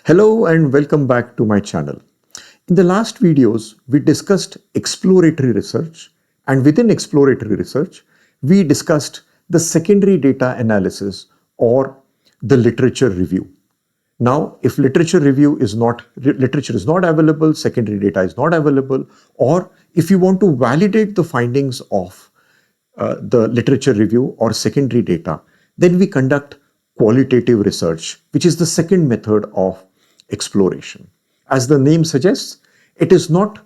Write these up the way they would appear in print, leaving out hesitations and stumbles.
Hello and welcome back to my channel. In the last videos, we discussed exploratory research, and within exploratory research, we discussed the secondary data analysis or the literature review. Now, if literature is not available, secondary data is not available, or if you want to validate the findings of the literature review or secondary data, then we conduct qualitative research, which is the second method of exploration. As the name suggests, it is not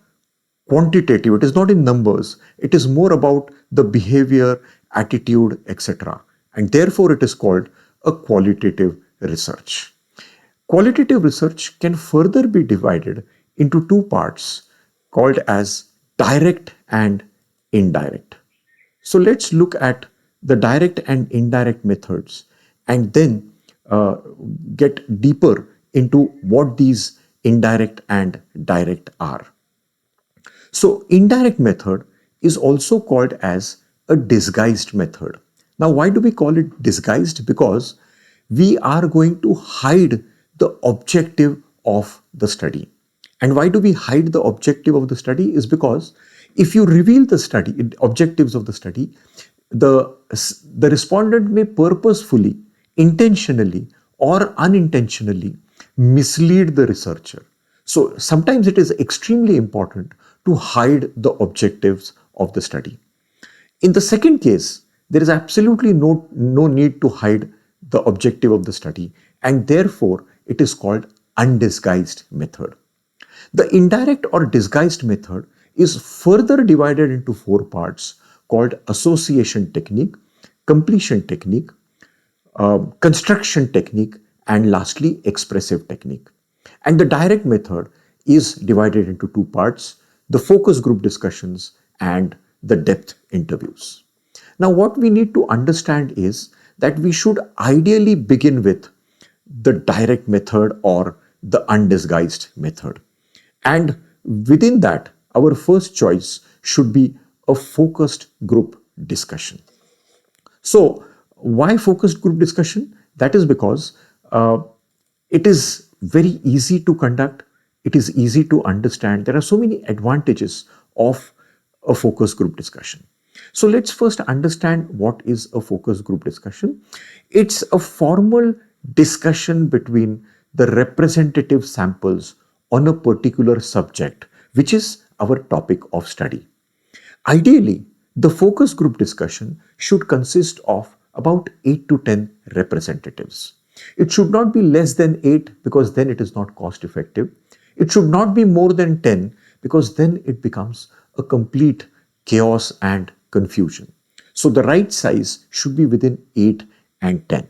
quantitative, it is not in numbers, it is more about the behavior, attitude, etc. And therefore, it is called a qualitative research. Qualitative research can further be divided into two parts called as direct and indirect. So let's look at the direct and indirect methods and then get deeper into what these indirect and direct are. So indirect method is also called as a disguised method. Now, why do we call it disguised? Because we are going to hide the objective of the study. And why do we hide the objective of the study? Is because if you reveal the study objectives of the study, the respondent may purposefully, intentionally, or unintentionally mislead the researcher. So sometimes it is extremely important to hide the objectives of the study. In the second case, there is absolutely no need to hide the objective of the study, and therefore it is called undisguised method. The indirect or disguised method is further divided into four parts called association technique, completion technique, construction technique, and lastly expressive technique. And the direct method is divided into two parts, the focus group discussions and the depth interviews. Now, what we need to understand is that we should ideally begin with the direct method or the undisguised method. And within that, our first choice should be a focused group discussion. So, why focused group discussion? That is because it is very easy to conduct, it is easy to understand. There are so many advantages of a focus group discussion. So let's first understand what is a focus group discussion. It's a formal discussion between the representative samples on a particular subject, which is our topic of study. Ideally, the focus group discussion should consist of about 8 to 10 representatives. It should not be less than 8 because then it is not cost effective. It should not be more than 10 because then it becomes a complete chaos and confusion. So the right size should be within 8 and 10.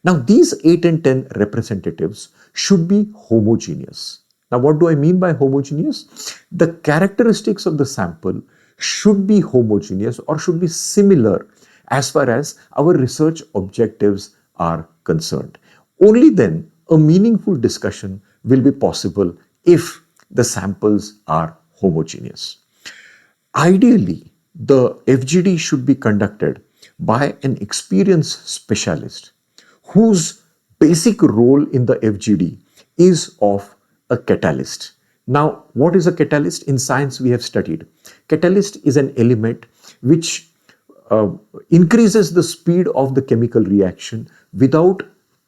Now these 8 and 10 representatives should be homogeneous. Now what do I mean by homogeneous? The characteristics of the sample should be homogeneous or should be similar as far as our research objectives are concerned. Only then a meaningful discussion will be possible if the samples are homogeneous. Ideally, the FGD should be conducted by an experienced specialist whose basic role in the FGD is of a catalyst. Now, what is a catalyst? In science, we have studied. Catalyst is an element which increases the speed of the chemical reaction without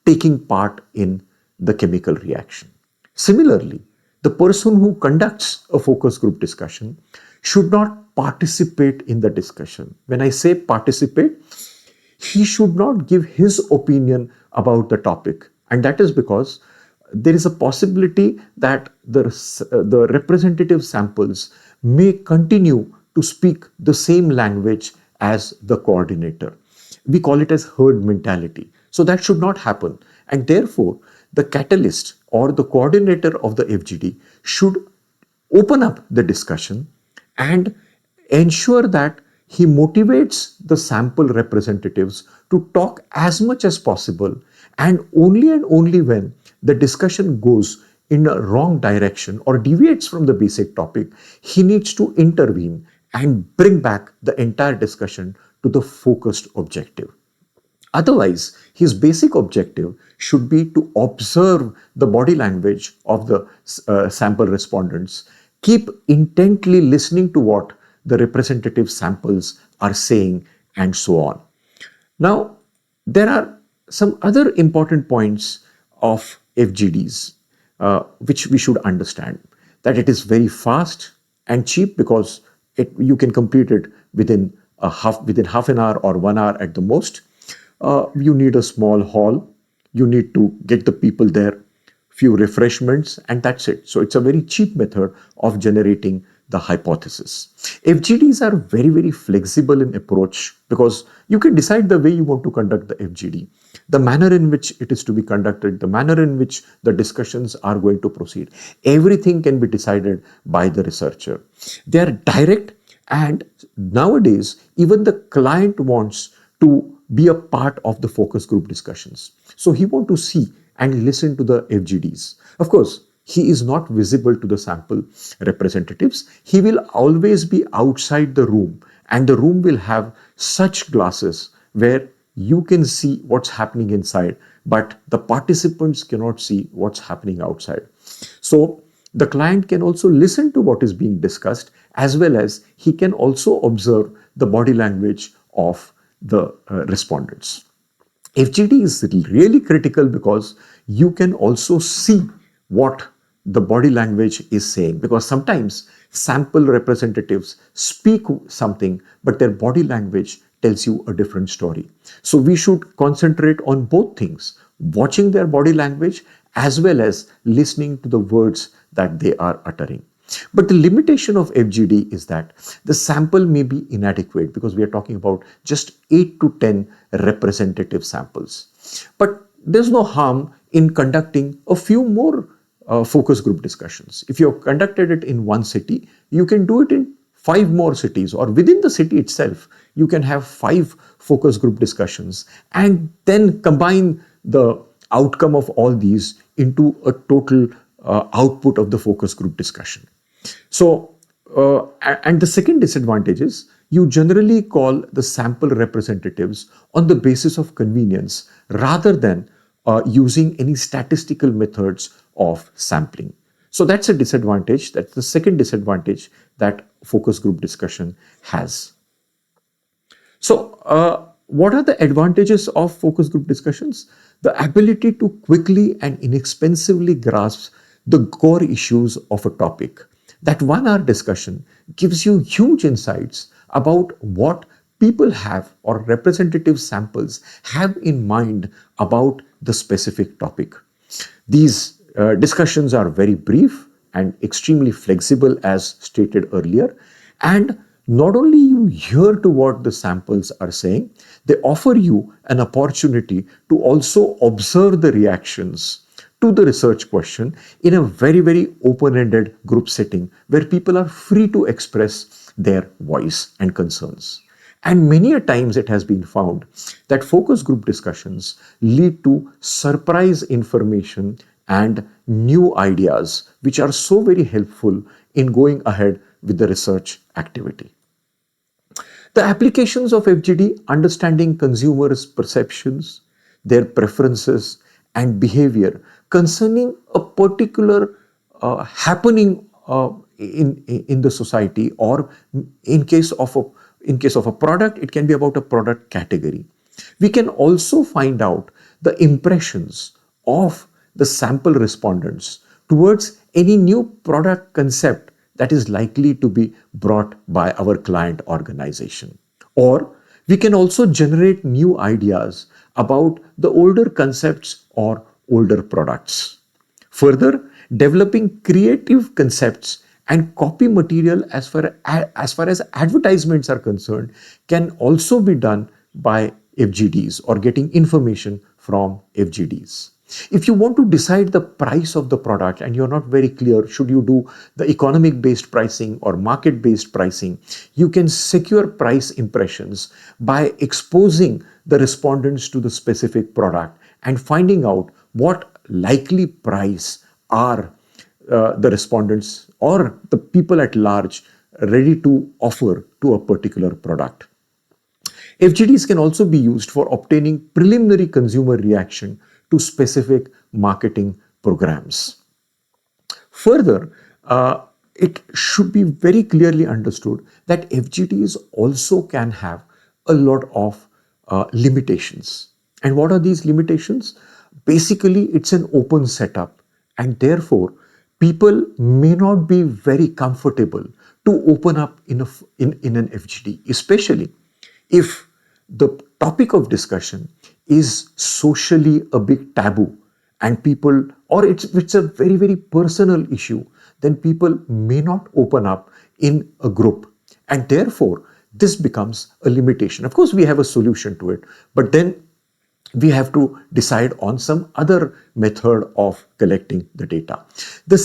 taking part in the chemical reaction. Similarly, the person who conducts a focus group discussion should not participate in the discussion. When I say participate, he should not give his opinion about the topic. And that is because there is a possibility that the representative samples may continue to speak the same language as the coordinator. We call it as herd mentality. So that should not happen. And therefore, the catalyst or the coordinator of the FGD should open up the discussion and ensure that he motivates the sample representatives to talk as much as possible, and only when the discussion goes in a wrong direction or deviates from the basic topic, he needs to intervene and bring back the entire discussion to the focused objective. Otherwise, his basic objective should be to observe the body language of the sample respondents, keep intently listening to what the representative samples are saying, and so on. Now, there are some other important points of FGDs which we should understand. That it is very fast and cheap because you can complete it within half an hour or 1 hour at the most. You need a small hall. You need to get the people there, few refreshments, and that's it. So it's a very cheap method of generating the hypothesis. FGDs are very, very flexible in approach because you can decide the way you want to conduct the FGD, the manner in which it is to be conducted, the manner in which the discussions are going to proceed. Everything can be decided by the researcher. They are direct, and nowadays, even the client wants to be a part of the focus group discussions. So he wants to see and listen to the FGDs. Of course, he is not visible to the sample representatives. He will always be outside the room, and the room will have such glasses where you can see what's happening inside, but the participants cannot see what's happening outside. So the client can also listen to what is being discussed, as well as he can also observe the body language of the respondents. FGD is really critical because you can also see what the body language is saying, because sometimes sample representatives speak something but their body language tells you a different story. So we should concentrate on both things, watching their body language as well as listening to the words that they are uttering. But the limitation of FGD is that the sample may be inadequate because we are talking about just 8 to 10 representative samples. But there's no harm in conducting a few more focus group discussions. If you have conducted it in one city, you can do it in 5 more cities, or within the city itself, you can have 5 focus group discussions and then combine the outcome of all these into a total output of the focus group discussion. So, and the second disadvantage is you generally call the sample representatives on the basis of convenience rather than using any statistical methods of sampling. So that's a disadvantage. That's the second disadvantage that focus group discussion has. So, what are the advantages of focus group discussions? The ability to quickly and inexpensively grasp the core issues of a topic. That 1 hour discussion gives you huge insights about what people have or representative samples have in mind about the specific topic. These discussions are very brief and extremely flexible, as stated earlier, and not only you hear to what the samples are saying, they offer you an opportunity to also observe the reactions to the research question in a very, very open-ended group setting where people are free to express their voice and concerns. And many a times it has been found that focus group discussions lead to surprise information and new ideas, which are so very helpful in going ahead with the research activity. The applications of FGD: understanding consumers' perceptions, their preferences, and behavior concerning a particular happening in the society, or in case of a product, it can be about a product category. We can also find out the impressions of the sample respondents towards any new product concept that is likely to be brought by our client organization. Or we can also generate new ideas about the older concepts or older products. Further, developing creative concepts and copy material as far as advertisements are concerned can also be done by FGDs, or getting information from FGDs. If you want to decide the price of the product and you're not very clear, should you do the economic based pricing or market based pricing, you can secure price impressions by exposing the respondents to the specific product and finding out what likely price are the respondents or the people at large ready to offer to a particular product. FGDs can also be used for obtaining preliminary consumer reaction to specific marketing programs. Further, it should be very clearly understood that FGDs also can have a lot of limitations. And what are these limitations? Basically, it's an open setup, and therefore, people may not be very comfortable to open up in an FGD, especially if the topic of discussion is socially a big taboo and people, or it's a very personal issue, then people may not open up in a group, and therefore this becomes a limitation. Of course, we have a solution to it, but then we have to decide on some other method of collecting the data. The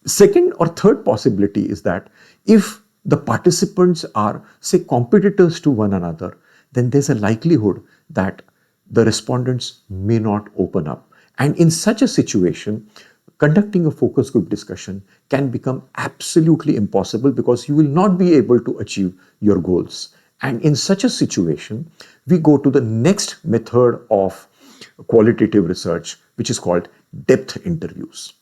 second or third possibility is that if the participants are, say, competitors to one another, then there's a likelihood that the respondents may not open up. And in such a situation, conducting a focus group discussion can become absolutely impossible because you will not be able to achieve your goals. And in such a situation, we go to the next method of qualitative research, which is called depth interviews.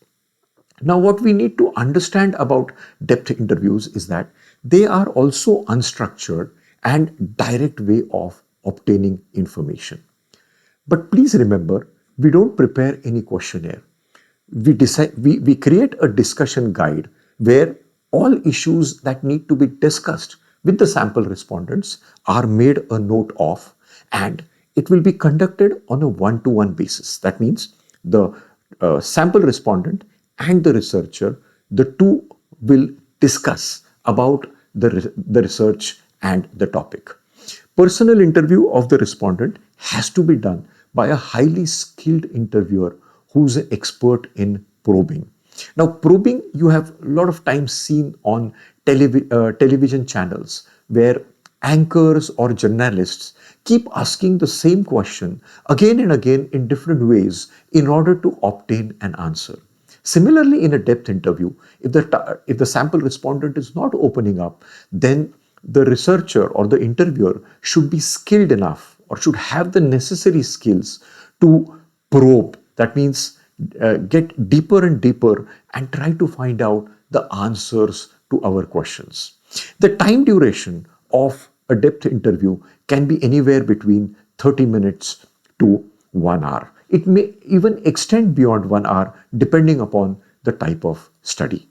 Now, what we need to understand about depth interviews is that they are also unstructured and direct way of obtaining information. But please remember, we don't prepare any questionnaire. We create a discussion guide where all issues that need to be discussed with the sample respondents are made a note of, and it will be conducted on a one-to-one basis. That means the sample respondent and the researcher, the two will discuss about the research and the topic. Personal interview of the respondent has to be done by a highly skilled interviewer who's an expert in probing. Now, probing you have a lot of times seen on television channels where anchors or journalists keep asking the same question again and again in different ways in order to obtain an answer. Similarly, in a depth interview, if the sample respondent is not opening up, then the researcher or the interviewer should be skilled enough or should have the necessary skills to probe. That means get deeper and deeper and try to find out the answers to our questions. The time duration of a depth interview can be anywhere between 30 minutes to 1 hour. It may even extend beyond 1 hour depending upon the type of study.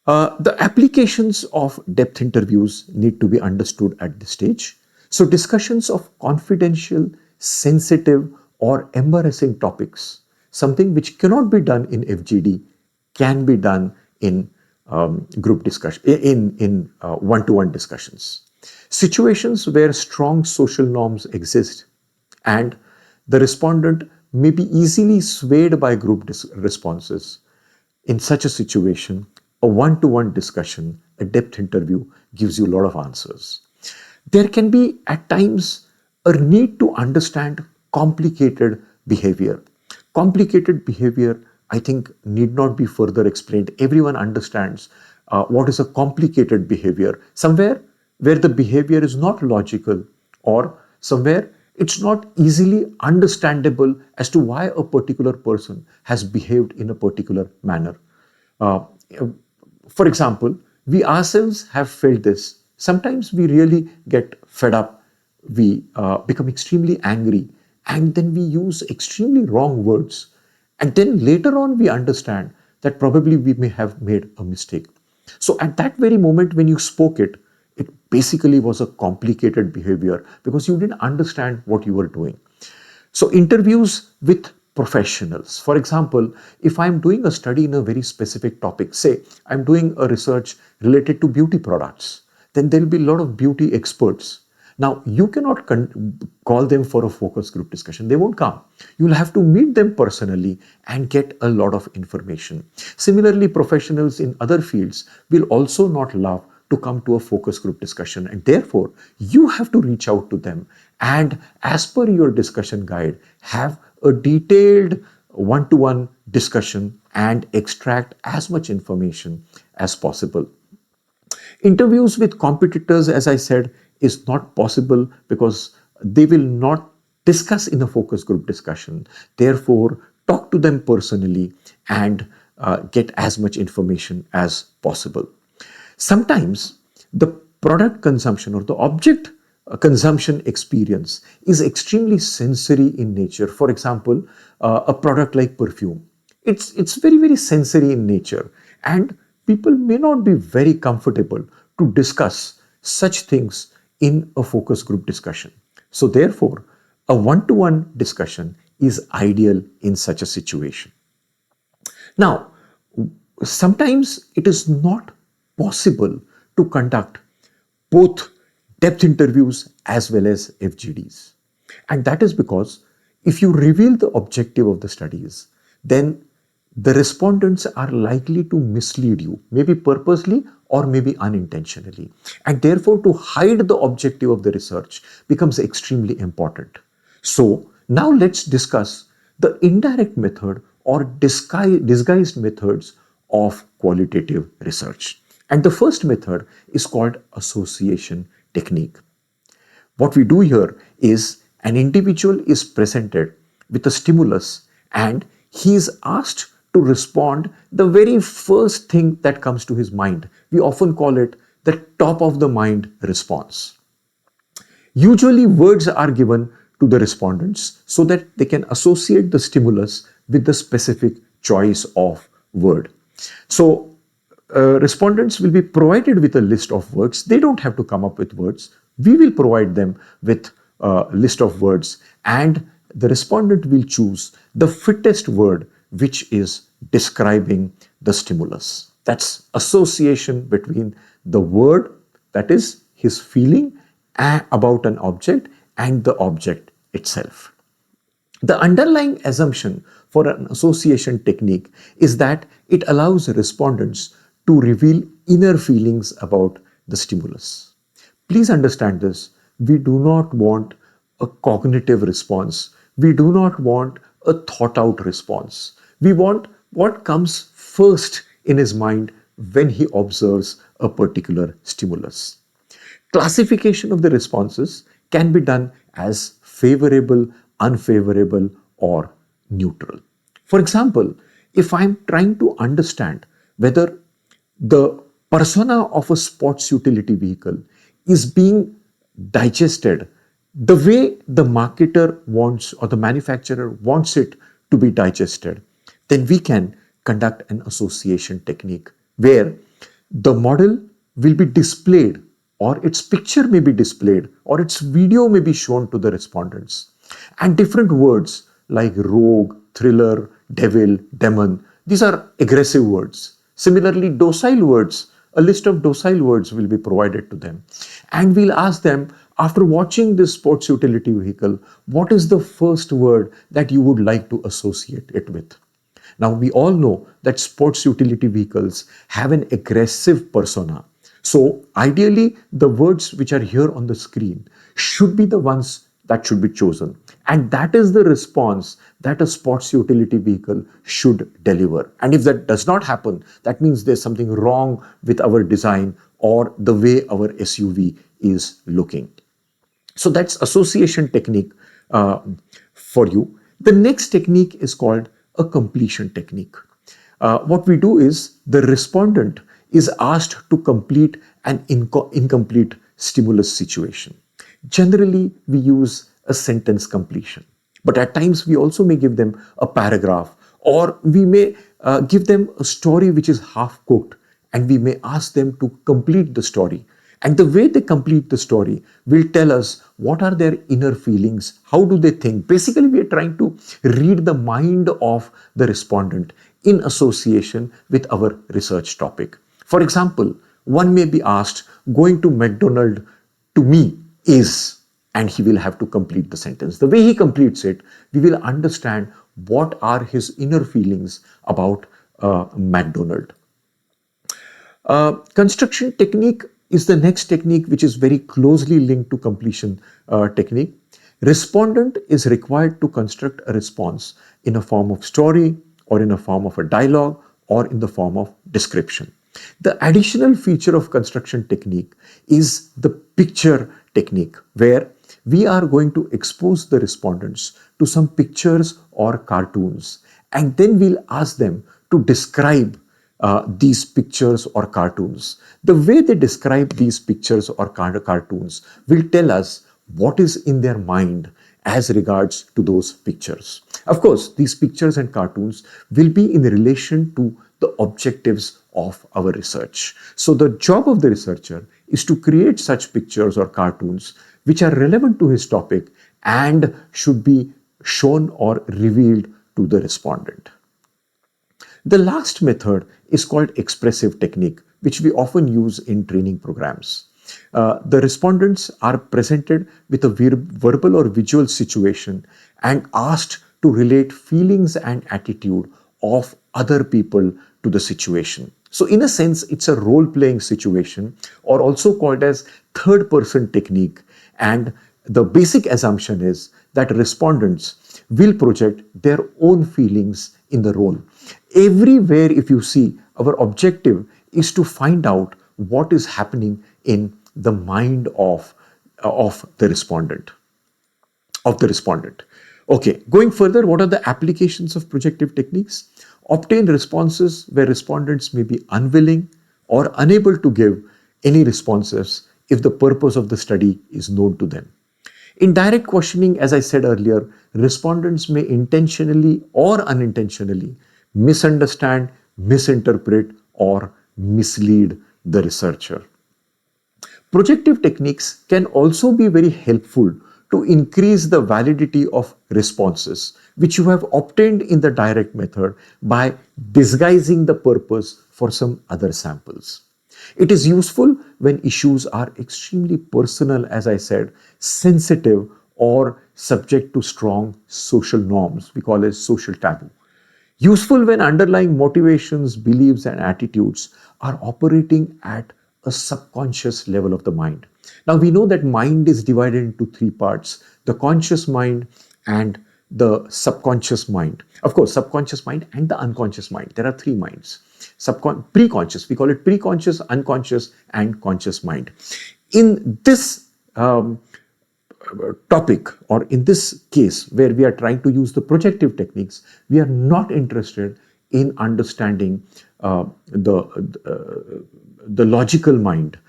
The applications of depth interviews need to be understood at this stage. So discussions of confidential, sensitive, or embarrassing topics, something which cannot be done in FGD, can be done in group discussion, in one-to-one discussions. Situations where strong social norms exist and the respondent may be easily swayed by group responses. In such a situation, a one-to-one discussion, a depth interview gives you a lot of answers. There can be at times a need to understand complicated behavior. Complicated behavior, I think, need not be further explained. Everyone understands what is a complicated behavior. Somewhere where the behavior is not logical, or somewhere it's not easily understandable as to why a particular person has behaved in a particular manner. For example, we ourselves have felt this. Sometimes we really get fed up, we become extremely angry, and then we use extremely wrong words. And then later on, we understand that probably we may have made a mistake. So at that very moment when you spoke it, it basically was a complicated behavior because you didn't understand what you were doing. So interviews with professionals. For example, if I'm doing a study in a very specific topic, say I'm doing a research related to beauty products, then there'll be a lot of beauty experts. Now, you cannot call them for a focus group discussion. They won't come. You'll have to meet them personally and get a lot of information. Similarly, professionals in other fields will also not love to come to a focus group discussion, and therefore you have to reach out to them and, as per your discussion guide, have a detailed one-to-one discussion and extract as much information as possible. Interviews with competitors, as I said, is not possible because they will not discuss in a focus group discussion. Therefore, talk to them personally and get as much information as possible. Sometimes the product consumption or the object consumption experience is extremely sensory in nature. For example, a product like perfume. It's very, very sensory in nature, and people may not be very comfortable to discuss such things in a focus group discussion. So therefore, a one-to-one discussion is ideal in such a situation. Now, sometimes it is not possible to conduct both depth interviews as well as FGDs. And that is because if you reveal the objective of the studies, then the respondents are likely to mislead you, maybe purposely or maybe unintentionally. And therefore, to hide the objective of the research becomes extremely important. So, now let's discuss the indirect method or disguised methods of qualitative research. And the first method is called association technique. What we do here is an individual is presented with a stimulus and he is asked to respond the very first thing that comes to his mind. We often call it the top of the mind response. Usually words are given to the respondents so that they can associate the stimulus with the specific choice of word. So respondents will be provided with a list of words. They don't have to come up with words. We will provide them with a list of words, and the respondent will choose the fittest word which is describing the stimulus. That's association between the word, that is his feeling about an object, and the object itself. The underlying assumption for an association technique is that it allows respondents to reveal inner feelings about the stimulus. Please understand this. We do not want a cognitive response. We do not want a thought out response. We want what comes first in his mind when he observes a particular stimulus. Classification of the responses can be done as favorable, unfavorable, or neutral. For example, if I'm trying to understand whether the persona of a sports utility vehicle is being digested the way the marketer wants or the manufacturer wants it to be digested, then we can conduct an association technique where the model will be displayed, or its picture may be displayed, or its video may be shown to the respondents. And different words like rogue, thriller, devil, demon, these are aggressive words. Similarly, docile words, a list of docile words will be provided to them. And we'll ask them, after watching this sports utility vehicle, what is the first word that you would like to associate it with? Now, we all know that sports utility vehicles have an aggressive persona. So, ideally, the words which are here on the screen should be the ones that should be chosen. And that is the response that a sports utility vehicle should deliver. And if that does not happen, that means there's something wrong with our design or the way our SUV is looking. So that's association technique for you. The next technique is called a completion technique. What we do is the respondent is asked to complete an incomplete stimulus situation. Generally, we use a sentence completion, but at times we also may give them a paragraph, or we may give them a story which is half cooked, and we may ask them to complete the story. And the way they complete the story will tell us what are their inner feelings, how do they think. Basically, we are trying to read the mind of the respondent in association with our research topic. For example, one may be asked, going to McDonald's to me is, and he will have to complete the sentence. The way he completes it, we will understand what are his inner feelings about McDonald's. Construction technique is the next technique which is very closely linked to completion technique. Respondent is required to construct a response in a form of story, or in a form of a dialogue, or in the form of description. The additional feature of construction technique is the picture technique, where we are going to expose the respondents to some pictures or cartoons, and then we'll ask them to describe these pictures or cartoons. The way they describe these pictures or cartoons will tell us what is in their mind as regards to those pictures. Of course, these pictures and cartoons will be in relation to the objectives of our research. So the job of the researcher is to create such pictures or cartoons which are relevant to his topic and should be shown or revealed to the respondent. The last method is called expressive technique, which we often use in training programs. The respondents are presented with a verbal or visual situation and asked to relate feelings and attitude of other people to the situation. So in a sense, it's a role-playing situation, or also called as third-person technique. And the basic assumption is that respondents will project their own feelings in the role. Everywhere, if you see, our objective is to find out what is happening in the mind of the respondent. Okay, going further, what are the applications of projective techniques? Obtain responses where respondents may be unwilling or unable to give any responses if the purpose of the study is known to them. In direct questioning, as I said earlier, respondents may intentionally or unintentionally misunderstand, misinterpret, or mislead the researcher. Projective techniques can also be very helpful to increase the validity of responses, which you have obtained in the direct method by disguising the purpose for some other samples. It is useful when issues are extremely personal, as I said, sensitive, or subject to strong social norms, we call it social taboo. Useful when underlying motivations, beliefs, and attitudes are operating at a subconscious level of the mind. Now we know that mind is divided into three parts: the conscious mind and the subconscious mind. Of course, subconscious mind and the unconscious mind. There are three minds. Pre-conscious, we call it pre-conscious, unconscious, and conscious mind. In this topic, or in this case where we are trying to use the projective techniques, we are not interested in understanding the logical mind.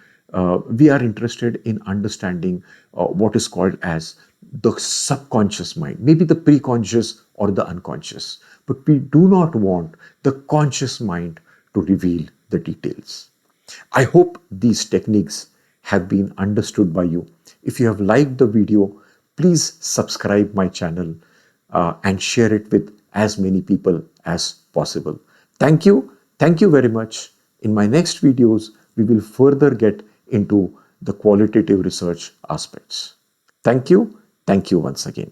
We are interested in understanding what is called as the subconscious mind, maybe the pre-conscious or the unconscious, but we do not want the conscious mind to reveal the details. I hope these techniques have been understood by you. If you have liked the video, please subscribe my channel and share it with as many people as possible. Thank you. Thank you very much. In my next videos, we will further get into the qualitative research aspects. Thank you. Thank you once again.